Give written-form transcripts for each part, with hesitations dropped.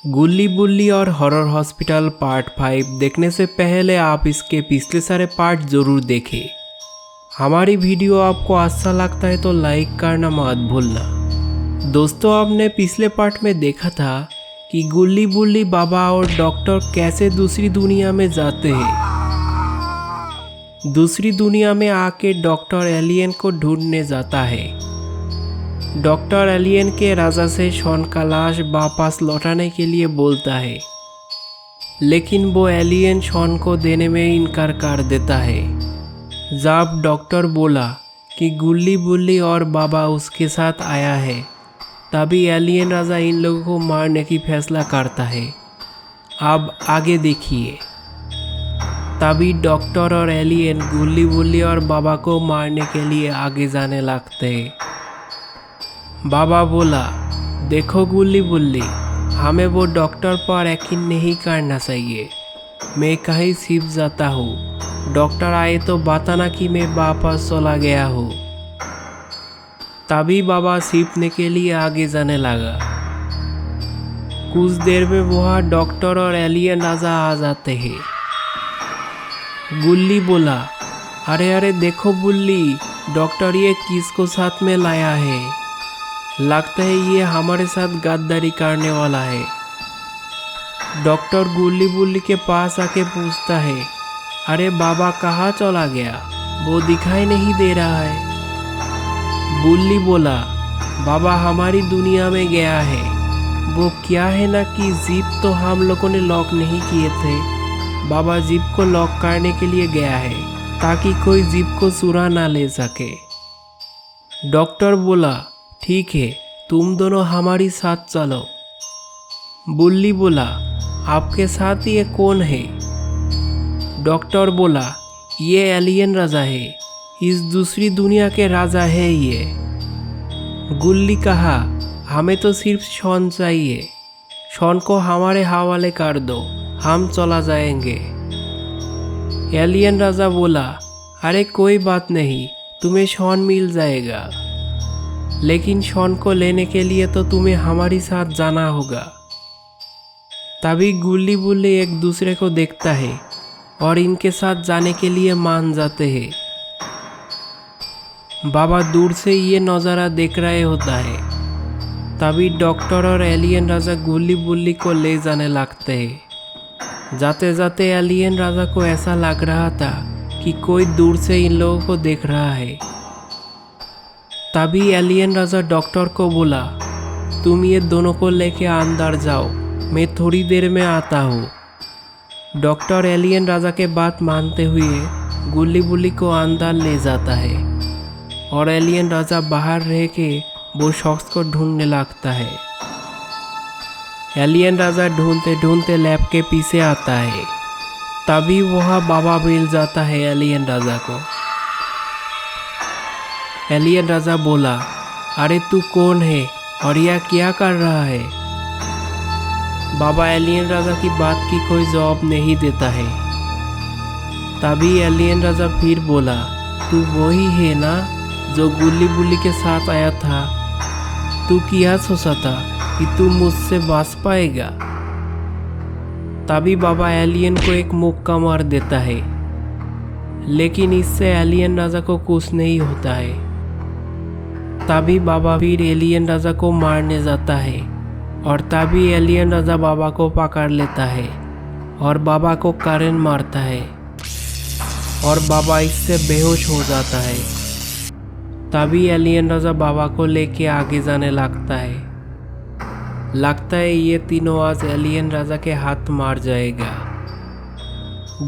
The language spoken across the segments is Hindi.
गुल्ली बुल्ली और हॉरर हॉस्पिटल पार्ट 5 देखने से पहले आप इसके पिछले सारे पार्ट ज़रूर देखें। हमारी वीडियो आपको अच्छा लगता है तो लाइक करना मत भूलना। दोस्तों, आपने पिछले पार्ट में देखा था कि गुल्ली बुल्ली बाबा और डॉक्टर कैसे दूसरी दुनिया में जाते हैं। दूसरी दुनिया में आके डॉक्टर एलियन को ढूंढने जाता है। डॉक्टर एलियन के राजा से शॉन का लाश वापस लौटाने के लिए बोलता है, लेकिन वो एलियन शॉन को देने में इनकार कर देता है। जब डॉक्टर बोला कि गुल्ली बुल्ली और बाबा उसके साथ आया है, तभी एलियन राजा इन लोगों को मारने की फैसला करता है। अब आगे देखिए। तभी डॉक्टर और एलियन गुल्ली बुल्ली और बाबा को मारने के लिए आगे जाने लगते हैं। बाबा बोला, देखो गुल्ली बुल्ली, हमें वो डॉक्टर पर यकीन नहीं करना चाहिए। मैं कहीं छिप जाता हूँ, डॉक्टर आए तो बताना कि मैं वापस चला गया हूँ। तभी बाबा छिपने के लिए आगे जाने लगा। कुछ देर में वहाँ डॉक्टर और एलियन राजा आ जाते हैं। गुल्ली बोला, अरे अरे देखो बुल्ली, डॉक्टर ये किसको साथ में लाया है? लगता है ये हमारे साथ गद्दारी करने वाला है। डॉक्टर गुल्ली बुल्ली के पास आके पूछता है, अरे बाबा कहाँ चला गया? वो दिखाई नहीं दे रहा है। बुल्ली बोला, बाबा हमारी दुनिया में गया है। वो क्या है ना कि जीप तो हम लोगों ने लॉक नहीं किए थे। बाबा जीप को लॉक करने के लिए गया है ताकि कोई जीप को चुरा ना ले सके। डॉक्टर बोला, ठीक है, तुम दोनों हमारी साथ चलो। बुल्ली बोला, आपके साथ ये कौन है? डॉक्टर बोला, ये एलियन राजा है, इस दूसरी दुनिया के राजा है ये। गुल्ली कहा, हमें तो सिर्फ शॉन चाहिए। शॉन को हमारे हवाले कर दो, हम चला जाएंगे। एलियन राजा बोला, अरे कोई बात नहीं, तुम्हें शॉन मिल जाएगा, लेकिन शॉन को लेने के लिए तो तुम्हें हमारी साथ जाना होगा। तभी गुल्ली बुल्ली एक दूसरे को देखता है और इनके साथ जाने के लिए मान जाते हैं। बाबा दूर से ये नज़ारा देख रहे होता है। तभी डॉक्टर और एलियन राजा गुल्ली बुल्ली को ले जाने लगते हैं। जाते जाते एलियन राजा को ऐसा लग रहा था कि कोई दूर से इन लोगों को देख रहा है। तभी एलियन राजा डॉक्टर को बोला, तुम ये दोनों को लेके अंदर जाओ, मैं थोड़ी देर में आता हूँ। डॉक्टर एलियन राजा के बात मानते हुए गुल्ली बुल्ली को अंदर ले जाता है और एलियन राजा बाहर रह के वो शख्स को ढूंढने लगता है। एलियन राजा ढूंढते ढूंढते लैब के पीछे आता है। तभी वह बाबा मिल जाता है एलियन राजा को। एलियन राजा बोला, अरे तू कौन है और यह क्या कर रहा है? बाबा एलियन राजा की बात की कोई जवाब नहीं देता है। तभी एलियन राजा फिर बोला, तू वही है ना जो गुल्ली बुल्ली के साथ आया था? तू क्या सोचा था कि तू मुझसे बच पाएगा? तभी बाबा एलियन को एक मुक्का मार देता है, लेकिन इससे एलियन राजा को कुछ नहीं होता है। तभी बाबा फिर एलियन राजा को मारने जाता है और तभी एलियन राजा बाबा को पकड़ लेता है और बाबा को करंट मारता है और बाबा इससे बेहोश हो जाता है। तभी एलियन राजा बाबा को लेके आगे जाने लगता है। लगता है ये तीनों आज एलियन राजा के हाथ मार जाएगा।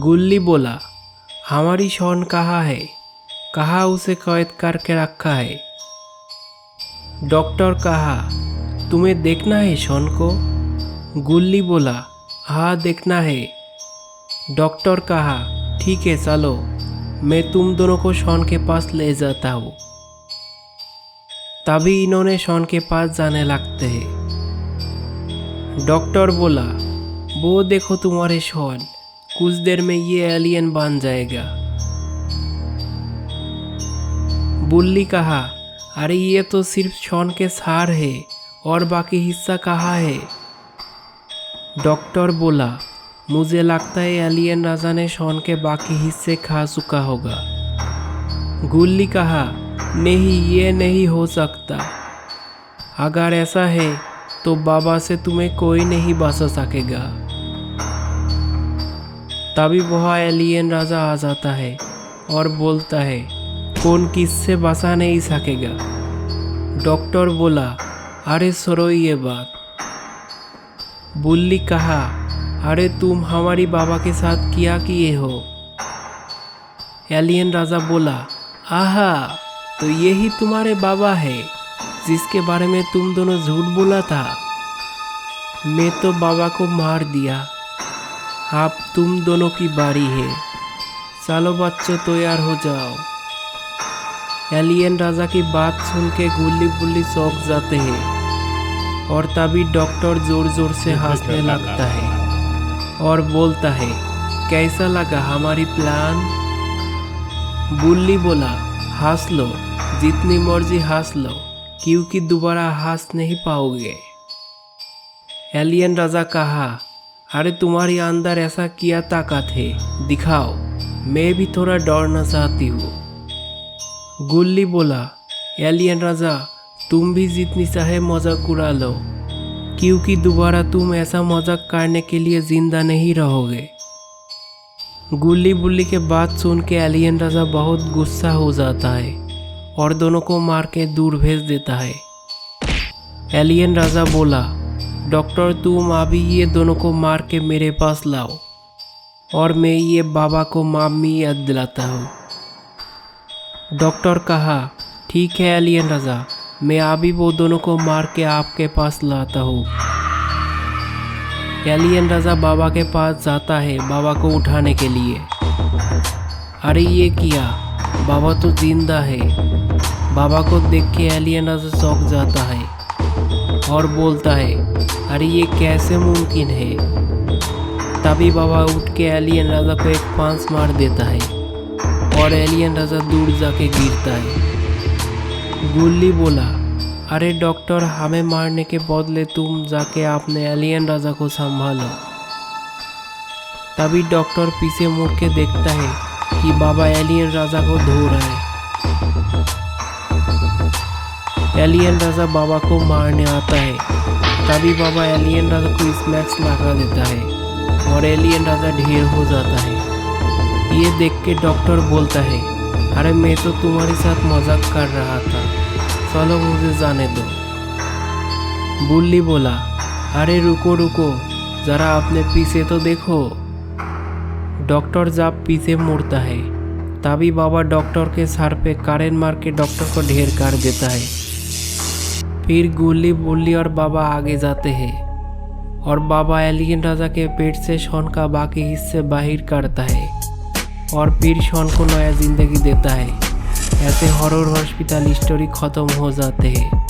गुल्ली बोला, हमारी शॉन कहाँ है? कहाँ उसे कैद करके रखा है? डॉक्टर कहा, तुम्हें देखना है शॉन को? गुल्ली बोला, हाँ देखना है। डॉक्टर कहा, ठीक है चलो, मैं तुम दोनों को शॉन के पास ले जाता हूँ। तभी इन्होंने शॉन के पास जाने लगते हैं। डॉक्टर बोला, वो देखो तुम्हारे शॉन, कुछ देर में ये एलियन बन जाएगा। बुल्ली कहा, अरे ये तो सिर्फ शॉन के सार है और बाकी हिस्सा कहाँ है? डॉक्टर बोला, मुझे लगता है एलियन राजा ने शॉन के बाकी हिस्से खा चुका होगा। गुल्ली कहा, नहीं, ये नहीं हो सकता। अगर ऐसा है तो बाबा से तुम्हें कोई नहीं बचा सकेगा। तभी वह एलियन राजा आ जाता है और बोलता है, कौन किससे बचा नहीं सकेगा। डॉक्टर बोला, अरे छोड़ो ये बात। बुल्ली कहा, अरे तुम हमारी बाबा के साथ क्या किए हो। एलियन राजा बोला, आहा, तो यही तुम्हारे बाबा है जिसके बारे में तुम दोनों झूठ बोला था। मैं तो बाबा को मार दिया, अब तुम दोनों की बारी है। चलो बच्चों, तैयार हो जाओ। एलियन राजा की बात सुन के गुल्ली बुल्ली चौंक जाते हैं और तभी डॉक्टर जोर जोर से हंसने लगता है और बोलता है, कैसा लगा हमारी प्लान। बुल्ली बोला, हंस लो, जितनी मर्जी हंस लो, क्योंकि दोबारा हंस नहीं पाओगे। एलियन राजा कहा, अरे तुम्हारे अंदर ऐसा क्या ताकत है, दिखाओ, मैं भी थोड़ा डरना चाहती हूँ। गुल्ली बोला, एलियन राजा, तुम भी जितनी चाहे मजाक उड़ा लो, क्योंकि दोबारा तुम ऐसा मजाक करने के लिए जिंदा नहीं रहोगे। गुल्ली बुल्ली के बात सुन के एलियन राजा बहुत गुस्सा हो जाता है और दोनों को मार के दूर भेज देता है। एलियन राजा बोला, डॉक्टर, तुम अभी ये दोनों को मार के मेरे पास लाओ और मैं ये बाबा को मामी याद दिलाता हूँ। डॉक्टर कहा, ठीक है एलियन राजा, मैं अभी वो दोनों को मार के आपके पास लाता हूँ। एलियन राजा बाबा के पास जाता है बाबा को उठाने के लिए। अरे ये क्या, बाबा तो जिंदा है। बाबा को देख के एलियन राजा चौंक जाता है और बोलता है, अरे ये कैसे मुमकिन है। तभी बाबा उठ के एलियन राजा को एक पांच मार देता है और एलियन राजा दूर जाके गिरता है। गुल्ली बोला, अरे डॉक्टर, हमें मारने के बदले तुम जाके आपने एलियन राजा को संभालो। तभी डॉक्टर पीछे मुड़ के देखता है कि बाबा एलियन राजा को धो रहा है। एलियन राजा बाबा को मारने आता है। तभी बाबा एलियन राजा को स्मैक्स लगा देता है और एलियन राजा ढेर हो जाता है। ये देख के डॉक्टर बोलता है, अरे मैं तो तुम्हारे साथ मजाक कर रहा था, चलो मुझे जाने दो। बुल्ली बोला, अरे रुको रुको, जरा अपने पीछे तो देखो। डॉक्टर जब पीछे मुड़ता है तभी बाबा डॉक्टर के सर पे करेंट मार के डॉक्टर को ढेर कर देता है। फिर गुल्ली बुल्ली और बाबा आगे जाते हैं और बाबा एलियन राजा के पेट से शॉन का बाकी हिस्से बाहर करता है और फिर शॉन को नया जिंदगी देता है। ऐसे हॉरर हॉस्पिटल स्टोरी खत्म हो जाते हैं।